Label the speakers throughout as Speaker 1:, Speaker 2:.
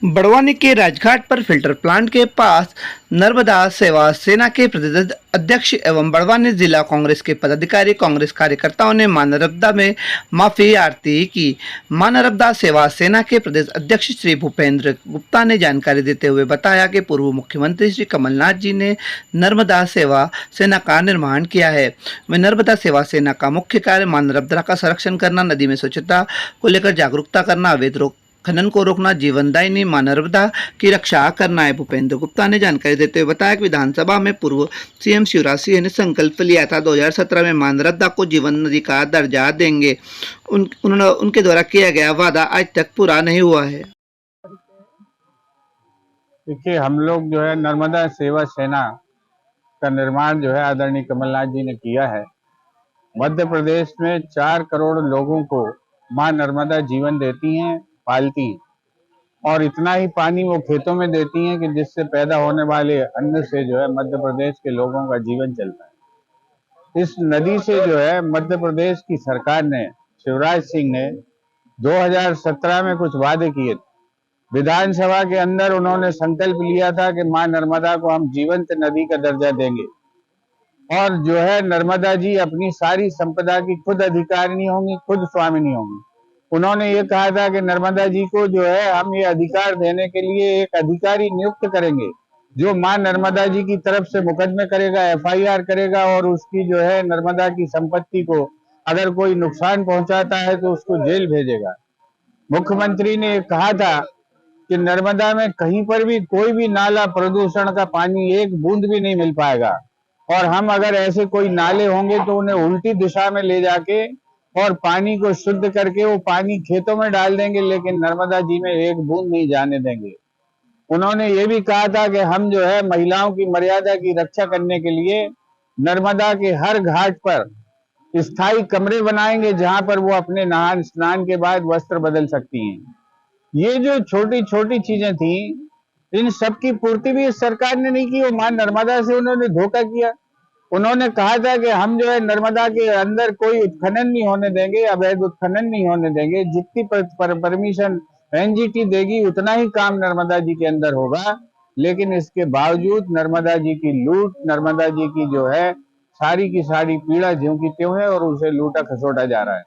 Speaker 1: बड़वानी के राजघाट पर filter plant के पास नर्मदा सेवा सेना के प्रदेश अध्यक्ष एवं बड़वानी जिला कांग्रेस के पदाधिकारी कांग्रेस कार्यकर्ताओं ने मां नर्मदा में माफी आरती की। मां नर्मदा सेवा सेना के प्रदेश अध्यक्ष श्री भूपेंद्र गुप्ता ने जानकारी देते हुए बताया कि पूर्व मुख्यमंत्री श्री कमलनाथ जी ने नर्मदा सेवा सेना का निर्माण किया है। वे नर्मदा सेवा सेना का मुख्य कार्य मां नर्मदा का संरक्षण करना, नदी में स्वच्छता को लेकर जागरूकता करना, अवैध खनन को रोकना, जीवनदायिनी मां नर्मदा की रक्षा करना है। भूपेंद्र गुप्ता ने जानकारी देते हुए बताया कि विधानसभा में पूर्व सीएम शिवराज सिंह ने संकल्प लिया था 2017 में मां नर्मदा को जीवन नदी का दर्जा देंगे। उनके द्वारा किया गया वादा आज तक पूरा नहीं हुआ है।
Speaker 2: देखिए, हम लोग जो है नर्मदा सेवा सेना का निर्माण जो है आदरणीय कमलनाथ जी ने किया है। मध्य प्रदेश में 4 करोड़ लोगों को मां नर्मदा जीवन देती हैं, पालती हैं, और इतना ही पानी वो खेतों में देती हैं कि जिससे पैदा होने वाले अन्न से जो है मध्य प्रदेश के लोगों का जीवन चलता है। इस नदी से जो है मध्य प्रदेश की सरकार ने, शिवराज सिंह ने 2017 में कुछ वादे किए थे। विधानसभा के अंदर उन्होंने संकल्प लिया था कि मां नर्मदा को हम जीवंत नदी का दर्जा देंगे और जो है नर्मदा जी अपनी सारी संपदा की खुद अधिकारिणी होंगी, खुद स्वामिनी होंगी। उन्होंने ये कहा था कि नर्मदा जी को जो है हम ये अधिकार देने के लिए एक अधिकारी नियुक्त करेंगे जो मां नर्मदा जी की तरफ से मुकदमे करेगा, एफआईआर करेगा और उसकी जो है नर्मदा की संपत्ति को अगर कोई नुकसान पहुंचाता है तो उसको जेल भेजेगा। मुख्यमंत्री ने कहा था कि नर्मदा में कहीं पर भी कोई भी नाला प्रदूषण का पानी एक बूंद भी नहीं मिल पाएगा और हम अगर ऐसे कोई नाले होंगे तो उन्हें उल्टी दिशा में ले जाके और पानी को शुद्ध करके वो पानी खेतों में डाल देंगे, लेकिन नर्मदा जी में एक बूंद नहीं जाने देंगे। उन्होंने ये भी कहा था कि हम जो है महिलाओं की मर्यादा की रक्षा करने के लिए नर्मदा के हर घाट पर स्थायी कमरे बनाएंगे जहां पर वो अपने नहान स्नान के बाद वस्त्र बदल सकती हैं। ये जो छोटी छोटी चीजें थी, इन सब की पूर्ति भी इस सरकार ने नहीं की। वो मां नर्मदा से उन्होंने धोखा किया। उन्होंने कहा था कि हम जो है नर्मदा के अंदर कोई उत्खनन नहीं होने देंगे, अवैध उत्खनन नहीं होने देंगे, जितनी परमिशन एनजीटी देगी उतना ही काम नर्मदा जी के अंदर होगा। लेकिन इसके बावजूद नर्मदा जी की लूट, नर्मदा जी की जो है सारी की सारी पीड़ा ज्यों की त्यों है और उसे लूटा खसोटा जा रहा है।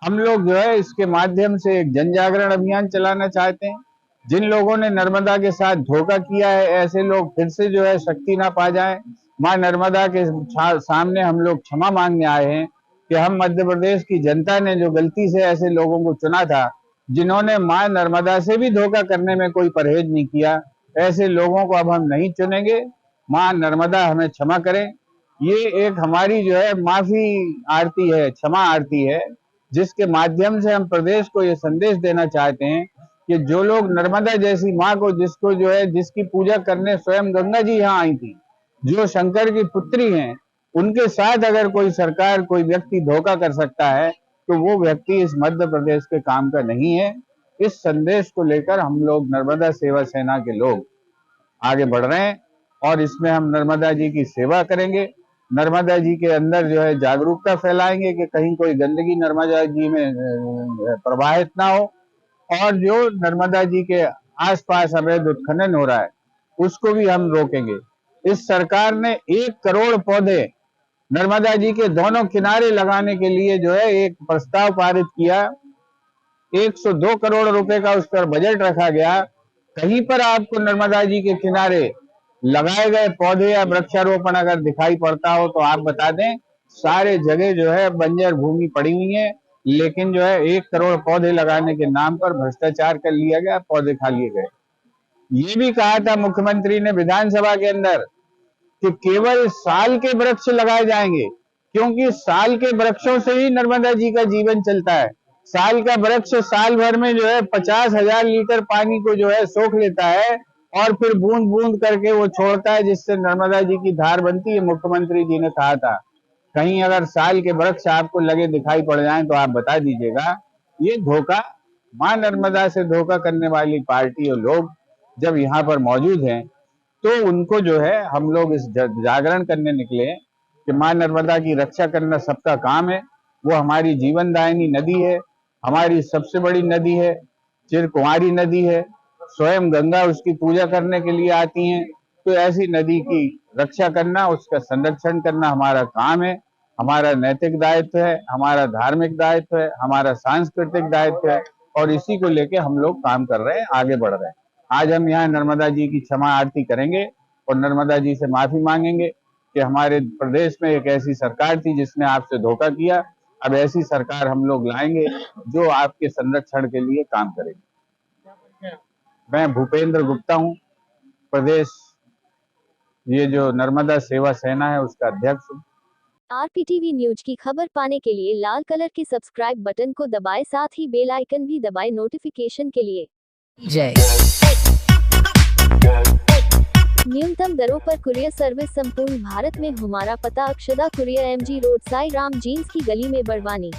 Speaker 2: हम लोग जो है इसके माध्यम से एक जन जागरण अभियान चलाना चाहते हैं। जिन लोगों ने नर्मदा के साथ धोखा किया है, ऐसे लोग फिर से जो है शक्ति ना पा जाए। मां नर्मदा के सामने हम लोग क्षमा मांगने आए हैं कि हम मध्य प्रदेश की जनता ने जो गलती से ऐसे लोगों को चुना था जिन्होंने मां नर्मदा से भी धोखा करने में कोई परहेज नहीं किया, ऐसे लोगों को अब हम नहीं चुनेंगे। मां नर्मदा हमें क्षमा करें। ये एक हमारी जो है माफी आरती है, क्षमा आरती है, जिसके माध्यम से हम प्रदेश को ये संदेश देना चाहते हैं कि जो लोग नर्मदा जैसी माँ को, जिसको जो है जिसकी पूजा करने स्वयं गंगा जी यहाँ आई थी, जो शंकर की पुत्री हैं, उनके साथ अगर कोई सरकार, कोई व्यक्ति धोखा कर सकता है तो वो व्यक्ति इस मध्य प्रदेश के काम का नहीं है। इस संदेश को लेकर हम लोग नर्मदा सेवा सेना के लोग आगे बढ़ रहे हैं और इसमें हम नर्मदा जी की सेवा करेंगे। नर्मदा जी के अंदर जो है जागरूकता फैलाएंगे कि कहीं कोई गंदगी नर्मदा जी में प्रवाहित ना हो और जो नर्मदा जी के आसपास अवैध उत्खनन हो रहा है उसको भी हम रोकेंगे। इस सरकार ने 1 करोड़ पौधे नर्मदा जी के दोनों किनारे लगाने के लिए जो है एक प्रस्ताव पारित किया। 102 करोड़ रुपए का उस पर बजट रखा गया। कहीं पर आपको नर्मदा जी के किनारे लगाए गए पौधे या वृक्षारोपण अगर दिखाई पड़ता हो तो आप बता दें। सारे जगह जो है बंजर भूमि पड़ी हुई है, लेकिन जो है 1 करोड़ पौधे लगाने के नाम पर भ्रष्टाचार कर लिया गया, पौधे खा लिए गए। ये भी कहा था मुख्यमंत्री ने विधानसभा के अंदर कि केवल साल के वृक्ष लगाए जाएंगे, क्योंकि साल के वृक्षों से ही नर्मदा जी का जीवन चलता है। साल का वृक्ष साल भर में जो है 50,000 लीटर पानी को जो है सोख लेता है और फिर बूंद बूंद करके वो छोड़ता है, जिससे नर्मदा जी की धार बनती है। मुख्यमंत्री जी ने कहा था कहीं अगर साल के वृक्ष आपको लगे दिखाई पड़ जाएं तो आप बता दीजिएगा। ये धोखा, मां नर्मदा से धोखा करने वाली पार्टी और लोग जब यहाँ पर मौजूद हैं तो उनको जो है हम लोग इस जागरण करने निकले कि मां नर्मदा की रक्षा करना सबका काम है। वो हमारी जीवनदायिनी नदी है, हमारी सबसे बड़ी नदी है, चिरकुंवारी नदी है, स्वयं गंगा उसकी पूजा करने के लिए आती हैं। तो ऐसी नदी की रक्षा करना, उसका संरक्षण करना हमारा काम है, हमारा नैतिक दायित्व है, हमारा धार्मिक दायित्व है, हमारा सांस्कृतिक दायित्व है, और इसी को लेके हम लोग काम कर रहे हैं, आगे बढ़ रहे हैं। आज हम यहाँ नर्मदा जी की क्षमा आरती करेंगे और नर्मदा जी से माफी मांगेंगे कि हमारे प्रदेश में एक ऐसी सरकार थी जिसने आपसे धोखा किया। अब ऐसी सरकार हम लोग लाएंगे जो आपके संरक्षण के लिए काम करेगी। मैं भूपेंद्र गुप्ता हूँ, प्रदेश ये जो नर्मदा सेवा सेना है उसका अध्यक्ष हूँ।
Speaker 3: आरपीटीवी न्यूज की खबर पाने के लिए लाल कलर के सब्सक्राइब बटन को दबाएं, साथ ही बेल आइकन भी दबाएं नोटिफिकेशन के लिए।
Speaker 4: जय।
Speaker 3: न्यूनतम दरों पर कुरियर सर्विस संपूर्ण भारत में। हमारा पता Akshada courier, MG road, Sai Ram jeans की गली में, बड़वानी।